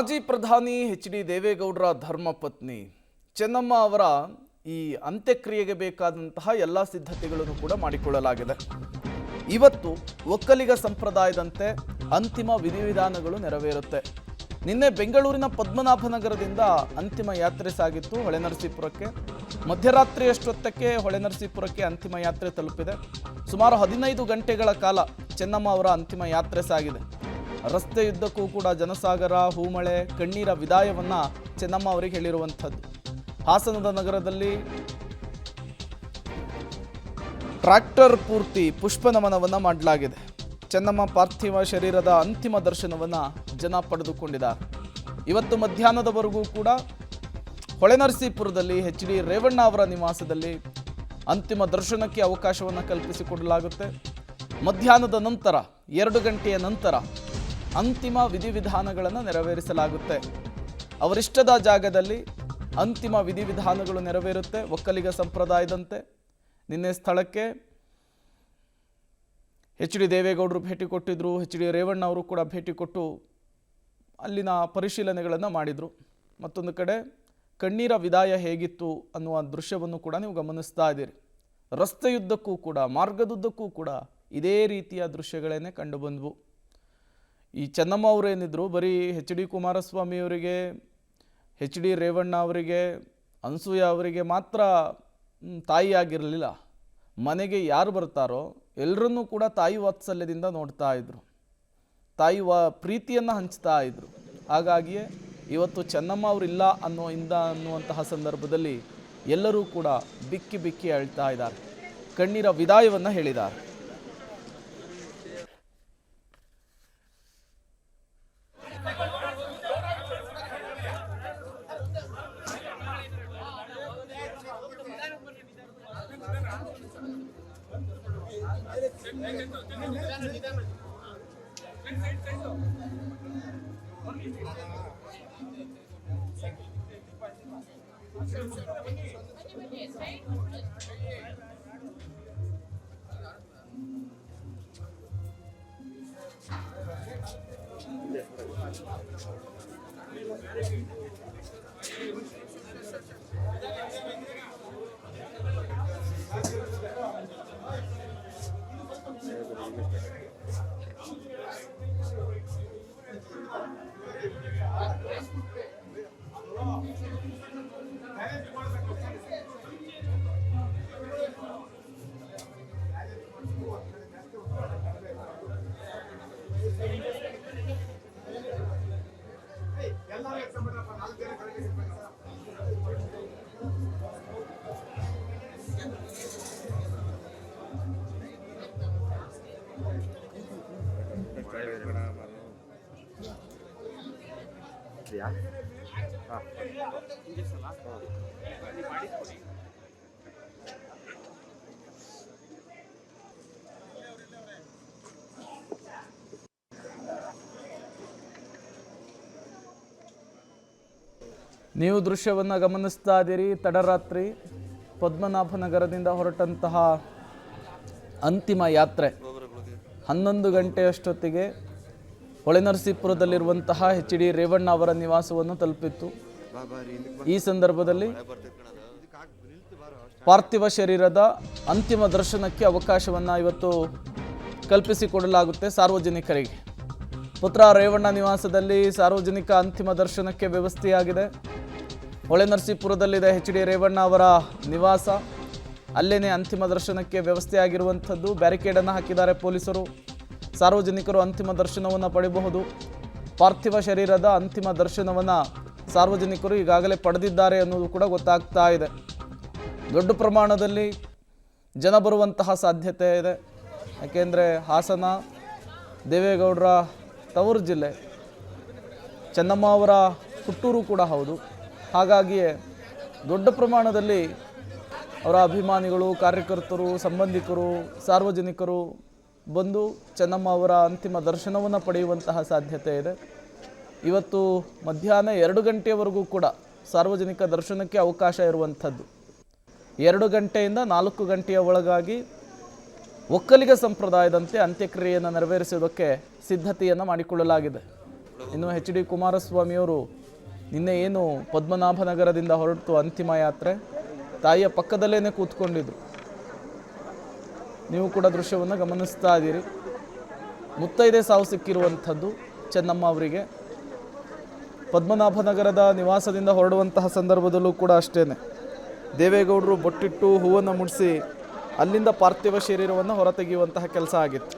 ಮಾಜಿ ಪ್ರಧಾನಿ H D ದೇವೇಗೌಡರ ಧರ್ಮಪತ್ನಿ ಚೆನ್ನಮ್ಮ ಅವರ ಈ ಅಂತ್ಯಕ್ರಿಯೆಗೆ ಬೇಕಾದಂತಹ ಎಲ್ಲ ಸಿದ್ಧತೆಗಳನ್ನು ಕೂಡ ಮಾಡಿಕೊಳ್ಳಲಾಗಿದೆ. ಇವತ್ತು ಒಕ್ಕಲಿಗ ಸಂಪ್ರದಾಯದಂತೆ ಅಂತಿಮ ವಿಧಿವಿಧಾನಗಳು ನೆರವೇರುತ್ತೆ. ನಿನ್ನೆ ಬೆಂಗಳೂರಿನ ಪದ್ಮನಾಭನಗರದಿಂದ ಅಂತಿಮ ಯಾತ್ರೆ ಸಾಗಿತ್ತು ಹೊಳೆನರಸೀಪುರಕ್ಕೆ. ಮಧ್ಯರಾತ್ರಿಯಷ್ಟೊತ್ತಕ್ಕೆ ಹೊಳೆನರಸೀಪುರಕ್ಕೆ ಅಂತಿಮ ಯಾತ್ರೆ ತಲುಪಿದೆ. ಸುಮಾರು 15 ಗಂಟೆಗಳ ಕಾಲ ಚೆನ್ನಮ್ಮ ಅವರ ಅಂತಿಮ ಯಾತ್ರೆ ಸಾಗಿದೆ. ರಸ್ತೆಯುದ್ದಕ್ಕೂ ಕೂಡ ಜನಸಾಗರ, ಹೂಮಳೆ, ಕಣ್ಣೀರ ವಿದಾಯವನ್ನ ಚೆನ್ನಮ್ಮ ಅವರಿಗೆ ಹೇಳಿರುವಂಥದ್ದು. ಹಾಸನದ ನಗರದಲ್ಲಿ ಟ್ರ್ಯಾಕ್ಟರ್ ಪೂರ್ತಿ ಪುಷ್ಪ ನಮನವನ್ನು ಮಾಡಲಾಗಿದೆ. ಚೆನ್ನಮ್ಮ ಪಾರ್ಥಿವ ಶರೀರದ ಅಂತಿಮ ದರ್ಶನವನ್ನು ಜನ ಪಡೆದುಕೊಂಡಿದ್ದಾರೆ. ಇವತ್ತು ಮಧ್ಯಾಹ್ನದವರೆಗೂ ಕೂಡ ಹೊಳೆನರಸೀಪುರದಲ್ಲಿ ಎಚ್ ಡಿ ರೇವಣ್ಣ ಅವರ ನಿವಾಸದಲ್ಲಿ ಅಂತಿಮ ದರ್ಶನಕ್ಕೆ ಅವಕಾಶವನ್ನು ಕಲ್ಪಿಸಿಕೊಡಲಾಗುತ್ತೆ. ಮಧ್ಯಾಹ್ನದ ನಂತರ 2 ಗಂಟೆಯ ನಂತರ ಅಂತಿಮ ವಿಧಿವಿಧಾನಗಳನ್ನು ನೆರವೇರಿಸಲಾಗುತ್ತೆ. ಅವರಿಷ್ಟದ ಜಾಗದಲ್ಲಿ ಅಂತಿಮ ವಿಧಿವಿಧಾನಗಳು ನೆರವೇರುತ್ತೆ ಒಕ್ಕಲಿಗ ಸಂಪ್ರದಾಯದಂತೆ. ನಿನ್ನೆ ಸ್ಥಳಕ್ಕೆ ಎಚ್ ಡಿ ದೇವೇಗೌಡರು ಭೇಟಿ ಕೊಟ್ಟಿದ್ದರು. ಎಚ್ ಡಿ ರೇವಣ್ಣ ಅವರು ಕೂಡ ಭೇಟಿ ಕೊಟ್ಟು ಅಲ್ಲಿನ ಪರಿಶೀಲನೆಗಳನ್ನು ಮಾಡಿದರು. ಮತ್ತೊಂದು ಕಡೆ ಕಣ್ಣೀರ ವಿದಾಯ ಹೇಗಿತ್ತು ಅನ್ನುವ ದೃಶ್ಯವನ್ನು ಕೂಡ ನೀವು ಗಮನಿಸ್ತಾ ಇದ್ದೀರಿ. ರಸ್ತೆಯುದ್ದಕ್ಕೂ ಕೂಡ, ಮಾರ್ಗದುದ್ದಕ್ಕೂ ಕೂಡ ಇದೇ ರೀತಿಯ ದೃಶ್ಯಗಳೇನೆ ಕಂಡುಬಂದವು. ಈ ಚೆನ್ನಮ್ಮ ಅವರೇನಿದ್ರು ಬರೀ ಎಚ್ ಡಿ ಕುಮಾರಸ್ವಾಮಿ ಅವರಿಗೆ, ಎಚ್ ಡಿ ರೇವಣ್ಣ ಅವರಿಗೆ, ಅನಸೂಯ ಅವರಿಗೆ ಮಾತ್ರ ತಾಯಿಯಾಗಿರಲಿಲ್ಲ. ಮನೆಗೆ ಯಾರು ಬರ್ತಾರೋ ಎಲ್ಲರನ್ನೂ ಕೂಡ ತಾಯಿ ವಾತ್ಸಲ್ಯದಿಂದ ನೋಡ್ತಾ ಇದ್ರು, ತಾಯಿ ಪ್ರೀತಿಯನ್ನು ಹಂಚ್ತಾ ಇದ್ರು. ಹಾಗಾಗಿಯೇ ಇವತ್ತು ಚೆನ್ನಮ್ಮ ಅವರಿಲ್ಲ ಅನ್ನುವಂತಹ ಸಂದರ್ಭದಲ್ಲಿ ಎಲ್ಲರೂ ಕೂಡ ಬಿಕ್ಕಿ ಬಿಕ್ಕಿ ಅಳ್ತಾ ಇದ್ದಾರೆ, ಕಣ್ಣೀರ ವಿದಾಯವನ್ನು ಹೇಳಿದ್ದಾರೆ. ನೀವು ದೃಶ್ಯವನ್ನು ಗಮನಿಸ್ತಾ ಇದ್ದೀರಿ. ತಡರಾತ್ರಿ ಪದ್ಮನಾಭನಗರದಿಂದ ಹೊರಟಂತಹ ಅಂತಿಮ ಯಾತ್ರೆ 11 ಗಂಟೆಯಷ್ಟೊತ್ತಿಗೆ ಹೊಳೆನರಸೀಪುರದಲ್ಲಿರುವಂತಹ ಎಚ್ ಡಿ ರೇವಣ್ಣ ಅವರ ನಿವಾಸವನ್ನು ತಲುಪಿತ್ತು. ಈ ಸಂದರ್ಭದಲ್ಲಿ ಪಾರ್ಥಿವ ಶರೀರದ ಅಂತಿಮ ದರ್ಶನಕ್ಕೆ ಅವಕಾಶವನ್ನು ಇವತ್ತು ಕಲ್ಪಿಸಿಕೊಡಲಾಗುತ್ತೆ ಸಾರ್ವಜನಿಕರಿಗೆ. ಪುತ್ರ ರೇವಣ್ಣ ನಿವಾಸದಲ್ಲಿ ಸಾರ್ವಜನಿಕ ಅಂತಿಮ ದರ್ಶನಕ್ಕೆ ವ್ಯವಸ್ಥೆಯಾಗಿದೆ. ಹೊಳೆನರಸೀಪುರದಲ್ಲಿದೆ ಎಚ್ ಡಿ ರೇವಣ್ಣ ಅವರ ನಿವಾಸ, ಅಲ್ಲೇನೆ ಅಂತಿಮ ದರ್ಶನಕ್ಕೆ ವ್ಯವಸ್ಥೆಯಾಗಿರುವಂಥದ್ದು. ಬ್ಯಾರಿಕೇಡನ್ನು ಹಾಕಿದ್ದಾರೆ ಪೊಲೀಸರು. ಸಾರ್ವಜನಿಕರು ಅಂತಿಮ ದರ್ಶನವನ್ನು ಪಡೆಯಬಹುದು. ಪಾರ್ಥಿವ ಶರೀರದ ಅಂತಿಮ ದರ್ಶನವನ್ನು ಸಾರ್ವಜನಿಕರು ಈಗಾಗಲೇ ಪಡೆದಿದ್ದಾರೆ ಅನ್ನೋದು ಕೂಡ ಗೊತ್ತಾಗ್ತಾ ಇದೆ. ದೊಡ್ಡ ಪ್ರಮಾಣದಲ್ಲಿ ಜನ ಬರುವಂತಹ ಸಾಧ್ಯತೆ ಇದೆ. ಯಾಕೆಂದರೆ ಹಾಸನ ದೇವೇಗೌಡರ ತವರು ಜಿಲ್ಲೆ, ಚೆನ್ನಮ್ಮ ಅವರ ಹುಟ್ಟೂರು ಕೂಡ ಹೌದು. ಹಾಗಾಗಿಯೇ ದೊಡ್ಡ ಪ್ರಮಾಣದಲ್ಲಿ ಅವರ ಅಭಿಮಾನಿಗಳು, ಕಾರ್ಯಕರ್ತರು, ಸಂಬಂಧಿಕರು, ಸಾರ್ವಜನಿಕರು ಬಂದು ಚೆನ್ನಮ್ಮ ಅವರ ಅಂತಿಮ ದರ್ಶನವನ್ನು ಪಡೆಯುವಂತಹ ಸಾಧ್ಯತೆ ಇದೆ. ಇವತ್ತು ಮಧ್ಯಾಹ್ನ 2 ಗಂಟೆಯವರೆಗೂ ಕೂಡ ಸಾರ್ವಜನಿಕ ದರ್ಶನಕ್ಕೆ ಅವಕಾಶ ಇರುವಂಥದ್ದು. 2 ಗಂಟೆಯಿಂದ 4 ಗಂಟೆಯ ಒಳಗಾಗಿ ಒಕ್ಕಲಿಗ ಸಂಪ್ರದಾಯದಂತೆ ಅಂತ್ಯಕ್ರಿಯೆಯನ್ನು ನೆರವೇರಿಸುವುದಕ್ಕೆ ಸಿದ್ಧತೆಯನ್ನು ಮಾಡಿಕೊಳ್ಳಲಾಗಿದೆ. ಇನ್ನು ಎಚ್ ಡಿ ಕುಮಾರಸ್ವಾಮಿಯವರು ನಿನ್ನೆ ಏನು ಪದ್ಮನಾಭನಗರದಿಂದ ಹೊರಟು ಅಂತಿಮ ಯಾತ್ರೆ ತಾಯಿಯ ಪಕ್ಕದಲ್ಲೇ ಕೂತ್ಕೊಂಡಿದ್ರು. ನೀವು ಕೂಡ ದೃಶ್ಯವನ್ನು ಗಮನಿಸ್ತಾ ಇದ್ದೀರಿ. ಮುತ್ತೈದೆ ಸಾವು ಸಿಕ್ಕಿರುವಂಥದ್ದು ಚೆನ್ನಮ್ಮ ಅವರಿಗೆ. ಪದ್ಮನಾಭನಗರದ ನಿವಾಸದಿಂದ ಹೊರಡುವಂತಹ ಸಂದರ್ಭದಲ್ಲೂ ಕೂಡ ಅಷ್ಟೇ ದೇವೇಗೌಡರು ಬೊಟ್ಟಿಟ್ಟು ಹೂವನ್ನು ಮುಡಿಸಿ ಅಲ್ಲಿಂದ ಪಾರ್ಥಿವ ಶರೀರವನ್ನು ಹೊರತೆಗೆಯುವಂತಹ ಕೆಲಸ ಆಗಿತ್ತು.